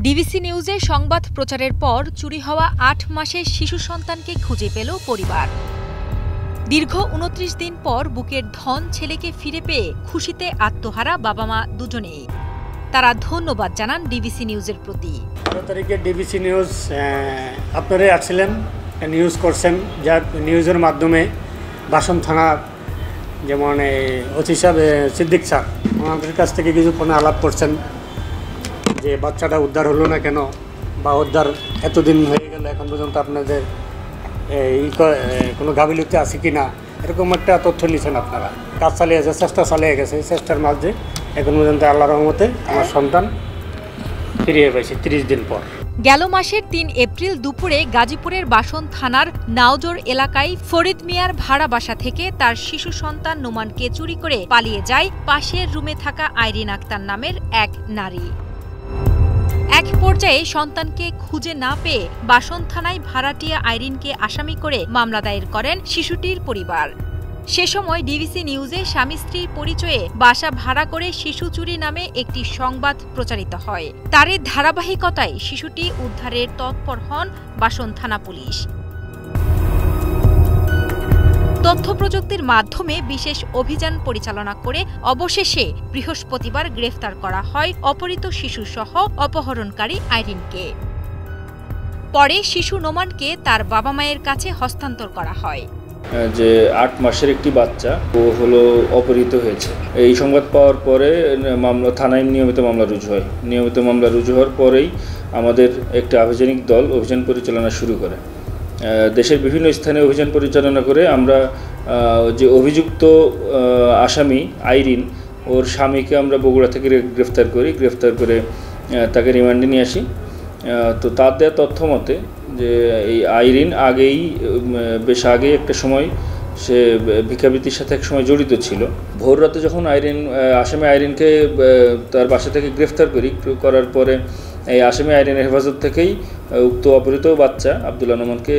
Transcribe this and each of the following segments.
DBC নিউজে সংবাদ প্রচারের পর চুরি হওয়া ৮ মাসের শিশু সন্তানকে খুঁজে পেল পরিবার। দীর্ঘ ২৯ দিন পর বুকের ধন ছেলেকে ফিরে পেয়ে খুশিতে আত্মহারা বাবা মা দুজনেই। তারা ধন্যবাদ জানান ডিবিসি নিউজের প্রতি। ১৩ তারিখে ডিবিসি নিউজ আপনারাই আসছিলেন, নিউজ করছেন, যা নিউজের মাধ্যমে বাসন থানা যেমন ওসি সাহেব সিদ্দিক স্যার ওনাদের কাছ থেকে কিছু ফোনে আলাপ করছেন যে বাচ্চাটা উদ্ধার হলো না কেন, বা উদ্ধার এতদিন হয়ে গেল এখন পর্যন্ত আপনাদের কোনো গাফিলতি আছে কি না, এরকম একটা তথ্য নিয়েছেন আপনারা। কাজ চালিয়ে গেছে, চেষ্টা চালিয়ে গেছে। এই চেষ্টার মাঝে এখন পর্যন্ত আল্লাহর রহমতে আমার সন্তান ফিরিয়ে পেয়েছে ৩০ দিন পর। গেল মাসের ৩ এপ্রিল দুপুরে গাজীপুরের বাসন থানার নাওজোর এলাকায় ফরিদ মিয়ার ভাড়া বাসা থেকে তার শিশু সন্তান নোমানকে চুরি করে পালিয়ে যায় পাশের রুমে থাকা আইরিন আক্তার নামের এক নারী। এক পর্যায়ে সন্তানকে খুঁজে না পেয়ে বাসন থানায় ভাড়াটিয়া আইরিনকে আসামি করে মামলা দায়ের করেন শিশুটির পরিবার। সে সময় ডিবিসি নিউজে স্বামী স্ত্রীর পরিচয়ে বাসা ভাড়া করে শিশু চুরি নামে একটি সংবাদ প্রচারিত হয়। তারই ধারাবাহিকতায় শিশুটি উদ্ধারের তৎপর হন বাসন থানা পুলিশ। তথ্য প্রযুক্তির মাধ্যমে বিশেষ অভিযান পরিচালনা করে অবশেষে বৃহস্পতিবার গ্রেফতার করা হয় অপহৃত শিশুসহ অপহরণকারী আইরিনকে। পরে শিশু নোমানকে তার বাবা মায়ের কাছে হস্তান্তর করা হয়। যে ৮ মাসের একটি বাচ্চা ও হলো অপহৃত হয়েছে, এই সংবাদ পাওয়ার পরে মামলা থানায় নিয়মিত মামলা রুজু হয়। নিয়মিত মামলা রুজু হওয়ার পরেই আমাদের একটা আভিযানিক দল অভিযান পরিচালনা শুরু করে। দেশের বিভিন্ন স্থানে অভিযান পরিচালনা করে আমরা যে অভিযুক্ত আসামি আইরিন, ওর স্বামীকে আমরা বগুড়া থেকে গ্রেফতার করি। গ্রেফতার করে তাকে রিমান্ডে নিয়ে আসি। তো তার দেওয়া তথ্য মতে যে এই আইরিন বেশ আগেই একটা সময় সে ভিক্ষাবৃত্তির সাথে এক সময় জড়িত ছিল। ভোর রাতে যখন আসামি আইরিনকে তার বাসা থেকে গ্রেফতার করার পরে এই আসামি আইরিনের হেফাজত থেকেই উক্ত অপহৃত বাচ্চা আব্দুল্লাহ নোমানকে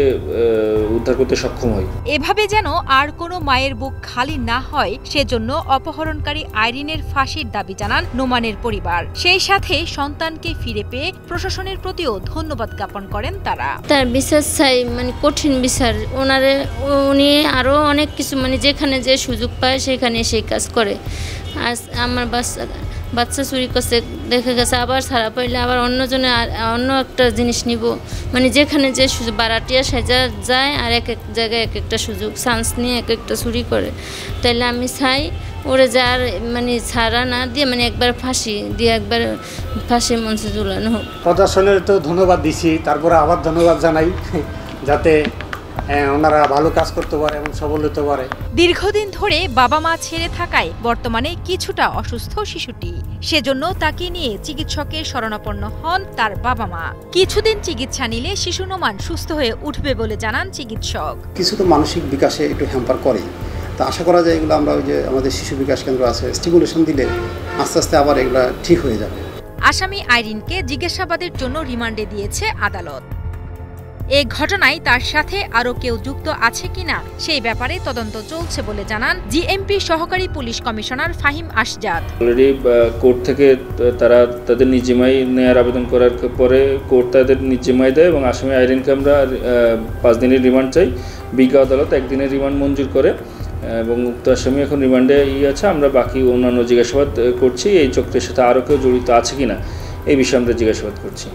উদ্ধার করতে সক্ষম হয়। এভাবে যেন আর কোনো মায়ের বুক খালি না হয় সেজন্য অপহরণকারী আইরিনের ফাঁসির দাবি জানান নোমানের পরিবার। সেই সাথে সন্তানকে ফিরে পেয়ে প্রশাসনের প্রতিও ধন্যবাদ জ্ঞাপন করেন তারা। তার বিচার চাই, কঠিন বিচার। উনি আরও অনেক কিছু যেখানে যে সুযোগ পায় সেখানে সেই কাজ করে। আজ আমার বাচ্চা চুরি করছে দেখে গেছে, আবার ছাড়া পাইলে আবার অন্য একটা জিনিস নিব। যেখানে যে সুযোগ বারাটিয়া সাজা যায় আর এক এক জায়গায় এক একটা সুযোগ চান্স নিয়ে এক একটা চুরি করে। তাইলে আমি চাই ওরে যার ছাড়া না দিয়ে একবার ফাঁসি দিয়ে একবার ফাঁসির মঞ্চে ঝুলানো হোক। প্রশাসনের তো ধন্যবাদ দিছি, তারপরে আবার ধন্যবাদ জানাই যাতে ওনারা ভালো কাজ করতে পারে এবং সফল হতে পারে। দীর্ঘদিন ধরে বাবা মা ছেড়ে থাকায় বর্তমানে কিছুটা অসুস্থ শিশুটি। সেজন্য তাকে নিয়ে চিকিৎসকের শরণাপন্ন হন তার বাবা মা। কিছুদিন চিকিৎসা নিলে শিশু নোমান সুস্থ হয়ে উঠবে বলে জানান চিকিৎসক। কিছু তো মানসিক বিকাশে একটু হ্যাম্পার করে, তা আশা করা যায় এগুলো আমরা ওই যে আমাদের শিশু বিকাশ কেন্দ্র আছে, স্টিমুলেশন দিলে আস্তে আস্তে আবার এগুলো ঠিক হয়ে যাবে। আসামি আইরিনকে জিজ্ঞাসাবাদের জন্য রিমান্ডে দিয়েছে আদালত। এ ঘটনায় তার সাথে আরও কেউ যুক্ত আছে কিনা সেই ব্যাপারে তদন্ত চলছে বলে জানান জিএমপি সহকারী police commissioner Fahim Ashjad. Already court থেকে তারা তাদের নিজিমাই নেয়ার আবেদন করার পরে কোর্ট তাদের নিজিমাই দেয় এবং আসামি আইরিনকে আমরা 5 দিনের রিমান্ড চাই। বিজ্ঞ আদালত 1 দিনের রিমান্ড মঞ্জুর করে এবং উক্ত আসামি এখন রিমান্ডে আছে। আমরা বাকি অন্যান্য জিজ্ঞাসাবাদ করছি। এই চক্রের সাথে আরও কেউ জড়িত আছে কিনা এই বিষয়ে আমরা জিজ্ঞাসাবাদ করছি।